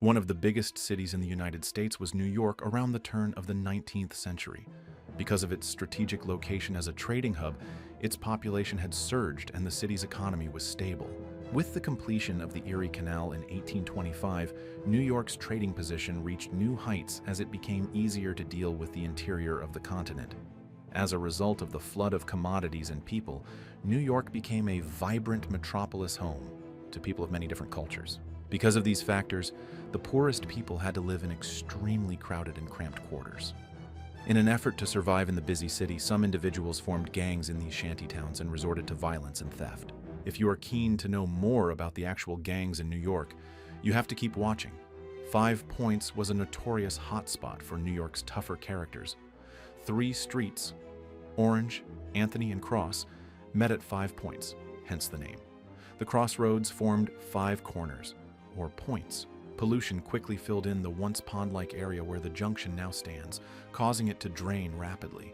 One of the biggest cities in the United States was New York around the turn of the 19th century. Because of its strategic location as a trading hub, its population had surged and the city's economy was stable. With the completion of the Erie Canal in 1825, New York's trading position reached new heights as it became easier to deal with the interior of the continent. As a result of the flood of commodities and people, New York became a vibrant metropolis home to people of many different cultures. Because of these factors, the poorest people had to live in extremely crowded and cramped quarters. In an effort to survive in the busy city, some individuals formed gangs in these shantytowns and resorted to violence and theft. If you are keen to know more about the actual gangs in New York, you have to keep watching. 5 Points was a notorious hotspot for New York's tougher characters. 3 streets, Orange, Anthony, and Cross, met at 5 Points, hence the name. The crossroads formed 5 corners, or points. Pollution quickly filled in the once pond-like area where the junction now stands, causing it to drain rapidly.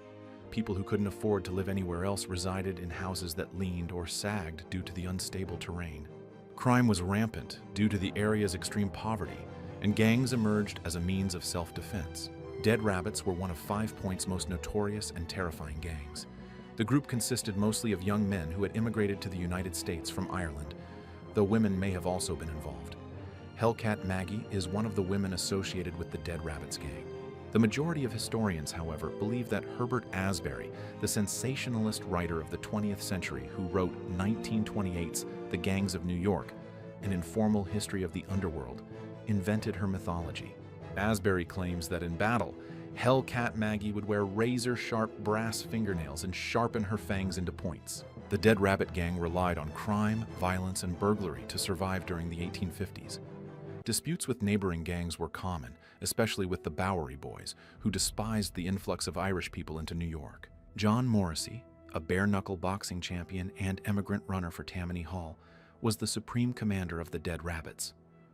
People who couldn't afford to live anywhere else resided in houses that leaned or sagged due to the unstable terrain. Crime was rampant due to the area's extreme poverty, and gangs emerged as a means of self-defense. Dead Rabbits were one of 5 Points' most notorious and terrifying gangs. The group consisted mostly of young men who had immigrated to the United States from Ireland, though women may have also been involved. Hellcat Maggie is one of the women associated with the Dead Rabbits gang. The majority of historians, however, believe that Herbert Asbury, the sensationalist writer of the 20th century who wrote 1928's The Gangs of New York, an informal history of the underworld, invented her mythology. Asbury claims that in battle, Hellcat Maggie would wear razor-sharp brass fingernails and sharpen her fangs into points. The Dead Rabbit gang relied on crime, violence, and burglary to survive during the 1850s. Disputes with neighboring gangs were common, especially with the Bowery Boys, who despised the influx of Irish people into New York. John Morrissey, a bare-knuckle boxing champion and emigrant runner for Tammany Hall, was the supreme commander of the Dead Rabbits.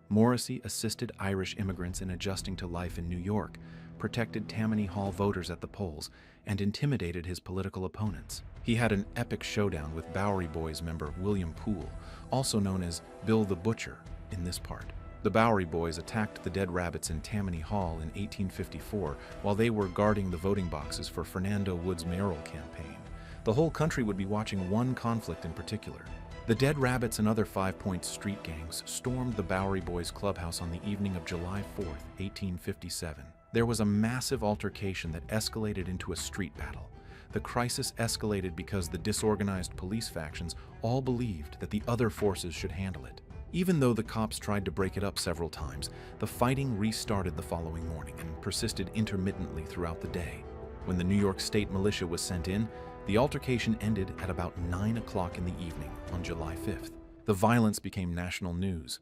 Morrissey assisted Irish immigrants in adjusting to life in New York, protected Tammany Hall voters at the polls, and intimidated his political opponents. He had an epic showdown with Bowery Boys member William Poole, also known as Bill the Butcher, in this part. The Bowery Boys attacked the Dead Rabbits in Tammany Hall in 1854 while they were guarding the voting boxes for Fernando Wood's mayoral campaign. The whole country would be watching one conflict in particular. The Dead Rabbits and other 5 Points street gangs stormed the Bowery Boys clubhouse on the evening of July 4, 1857. There was a massive altercation that escalated into a street battle. The crisis escalated because the disorganized police factions all believed that the other forces should handle it. Even though the cops tried to break it up several times, the fighting restarted the following morning and persisted intermittently throughout the day. When the New York State militia was sent in, the altercation ended at about 9 o'clock in the evening on July 5th. The violence became national news,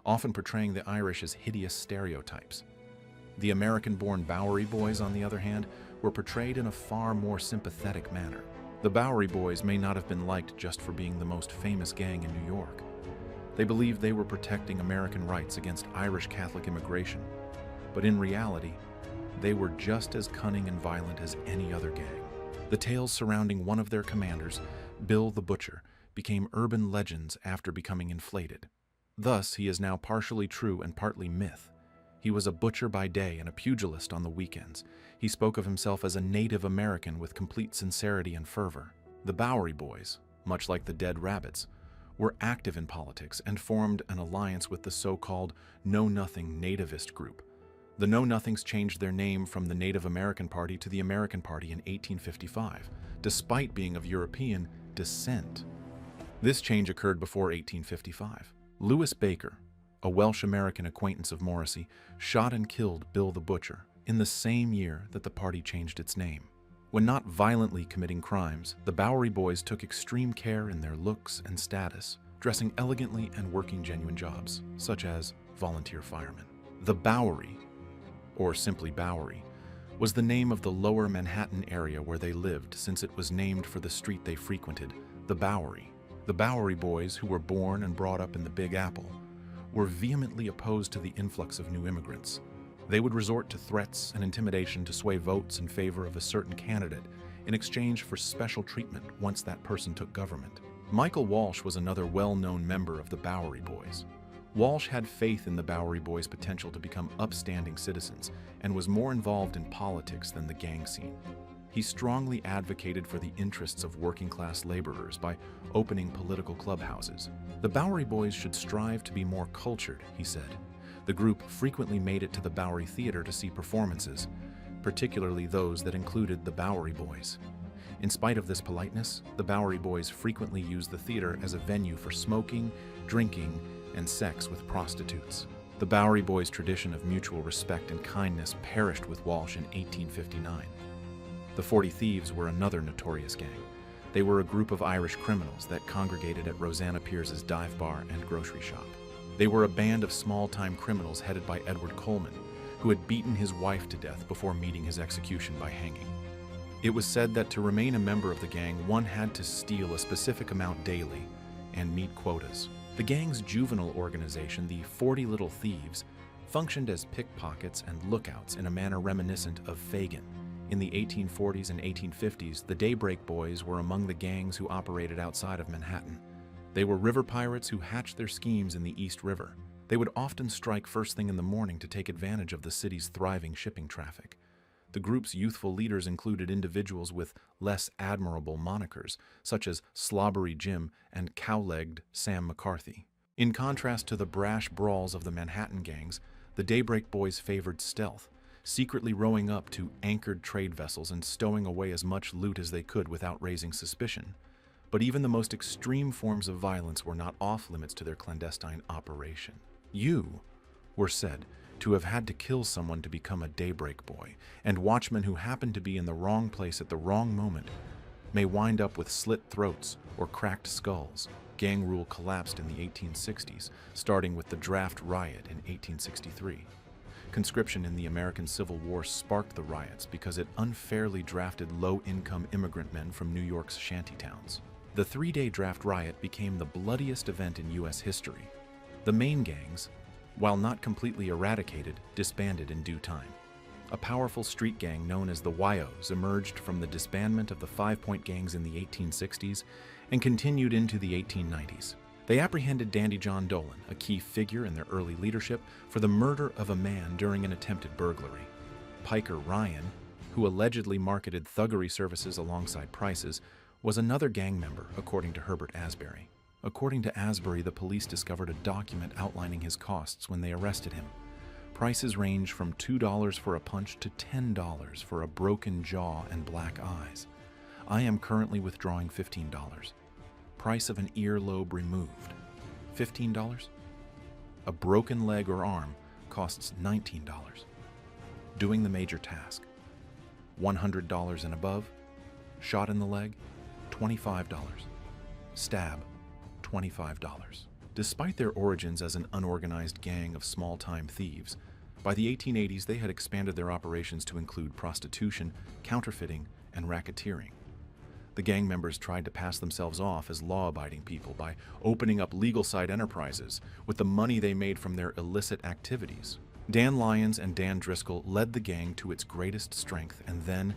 often portraying the Irish as hideous stereotypes. The American-born Bowery Boys, on the other hand, were portrayed in a far more sympathetic manner. The Bowery Boys may not have been liked just for being the most famous gang in New York. They believed they were protecting American rights against Irish Catholic immigration, but in reality, they were just as cunning and violent as any other gang. The tales surrounding one of their commanders, Bill the Butcher, became urban legends after becoming inflated. Thus, he is now partially true and partly myth. He was a butcher by day and a pugilist on the weekends. He spoke of himself as a Native American with complete sincerity and fervor. The Bowery Boys, much like the Dead Rabbits, were active in politics and formed an alliance with the so-called Know-Nothing nativist group. The Know-Nothings changed their name from the Native American Party to the American Party in 1855, despite being of European descent. This change occurred before 1855. Louis Baker, a Welsh-American acquaintance of Morrissey, shot and killed Bill the Butcher in the same year that the party changed its name. When not violently committing crimes, the Bowery Boys took extreme care in their looks and status, dressing elegantly and working genuine jobs, such as volunteer firemen. The Bowery, or simply Bowery, was the name of the lower Manhattan area where they lived since it was named for the street they frequented, the Bowery. The Bowery Boys, who were born and brought up in the Big Apple, were vehemently opposed to the influx of new immigrants. They would resort to threats and intimidation to sway votes in favor of a certain candidate in exchange for special treatment once that person took government. Michael Walsh was another well-known member of the Bowery Boys. Walsh had faith in the Bowery Boys' potential to become upstanding citizens and was more involved in politics than the gang scene. He strongly advocated for the interests of working-class laborers by opening political clubhouses. The Bowery Boys should strive to be more cultured, he said. The group frequently made it to the Bowery Theater to see performances, particularly those that included the Bowery Boys. In spite of this politeness, the Bowery Boys frequently used the theater as a venue for smoking, drinking, and sex with prostitutes. The Bowery Boys' tradition of mutual respect and kindness perished with Walsh in 1859. The 40 Thieves were another notorious gang. They were a group of Irish criminals that congregated at Rosanna Pierce's dive bar and grocery shop. They were a band of small-time criminals headed by Edward Coleman, who had beaten his wife to death before meeting his execution by hanging. It was said that to remain a member of the gang, one had to steal a specific amount daily and meet quotas. The gang's juvenile organization, the 40 Little Thieves, functioned as pickpockets and lookouts in a manner reminiscent of Fagin. In the 1840s and 1850s, the Daybreak Boys were among the gangs who operated outside of Manhattan. They were river pirates who hatched their schemes in the East River. They would often strike first thing in the morning to take advantage of the city's thriving shipping traffic. The group's youthful leaders included individuals with less admirable monikers, such as Slobbery Jim and Cow-Legged Sam McCarthy. In contrast to the brash brawls of the Manhattan gangs, the Daybreak Boys favored stealth, secretly rowing up to anchored trade vessels and stowing away as much loot as they could without raising suspicion. But even the most extreme forms of violence were not off-limits to their clandestine operation. You were said to have had to kill someone to become a Daybreak Boy, and watchmen who happen to be in the wrong place at the wrong moment may wind up with slit throats or cracked skulls. Gang rule collapsed in the 1860s, starting with the Draft Riot in 1863. Conscription in the American Civil War sparked the riots because it unfairly drafted low-income immigrant men from New York's shantytowns. The three-day Draft Riot became the bloodiest event in U.S. history. The main gangs, while not completely eradicated, disbanded in due time. A powerful street gang known as the Wyos emerged from the disbandment of the five-point gangs in the 1860s and continued into the 1890s. They apprehended Dandy John Dolan, a key figure in their early leadership, for the murder of a man during an attempted burglary. Piker Ryan, who allegedly marketed thuggery services alongside prices, was another gang member, according to Herbert Asbury. According to Asbury, the police discovered a document outlining his costs when they arrested him. Prices range from $2 for a punch to $10 for a broken jaw and black eyes. I am currently withdrawing $15. Price of an earlobe removed, $15. A broken leg or arm costs $19. Doing the major task, $100 and above. Shot in the leg, $25. Stab, $25. Despite their origins as an unorganized gang of small-time thieves, by the 1880s they had expanded their operations to include prostitution, counterfeiting, and racketeering. The gang members tried to pass themselves off as law-abiding people by opening up legal-side enterprises with the money they made from their illicit activities. Dan Lyons and Dan Driscoll led the gang to its greatest strength and then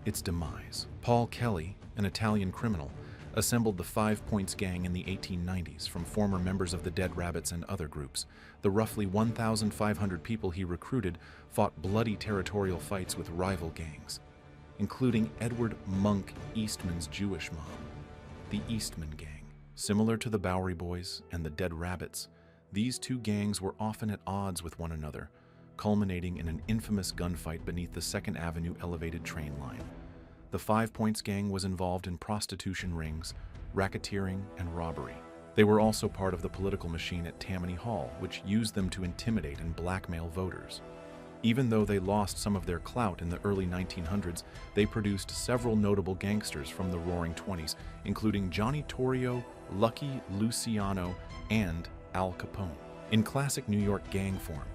its demise. Paul Kelly, an Italian criminal, assembled the Five Points Gang in the 1890s from former members of the Dead Rabbits and other groups. The roughly 1,500 people he recruited fought bloody territorial fights with rival gangs, including Edward Monk Eastman's Jewish mob, the Eastman Gang. Similar to the Bowery Boys and the Dead Rabbits, these two gangs were often at odds with one another, culminating in an infamous gunfight beneath the 2nd Avenue elevated train line. The Five Points Gang was involved in prostitution rings, racketeering, and robbery. They were also part of the political machine at Tammany Hall, which used them to intimidate and blackmail voters. Even though they lost some of their clout in the early 1900s, they produced several notable gangsters from the Roaring Twenties, including Johnny Torrio, Lucky Luciano, and Al Capone. In classic New York gang form,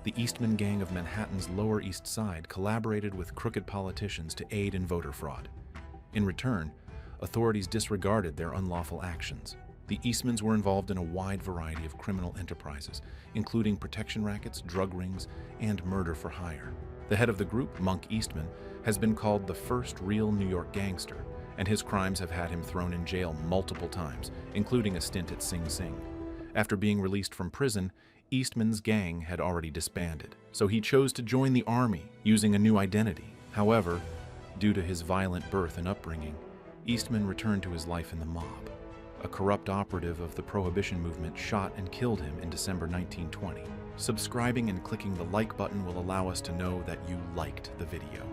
the Eastman Gang of Manhattan's Lower East Side collaborated with crooked politicians to aid in voter fraud. In return, authorities disregarded their unlawful actions. The Eastmans were involved in a wide variety of criminal enterprises, including protection rackets, drug rings, and murder for hire. The head of the group, Monk Eastman, has been called the first real New York gangster, and his crimes have had him thrown in jail multiple times, including a stint at Sing Sing. After being released from prison, Eastman's gang had already disbanded, so he chose to join the army using a new identity. However, due to his violent birth and upbringing, Eastman returned to his life in the mob. A corrupt operative of the Prohibition movement shot and killed him in December 1920. Subscribing and clicking the like button will allow us to know that you liked the video.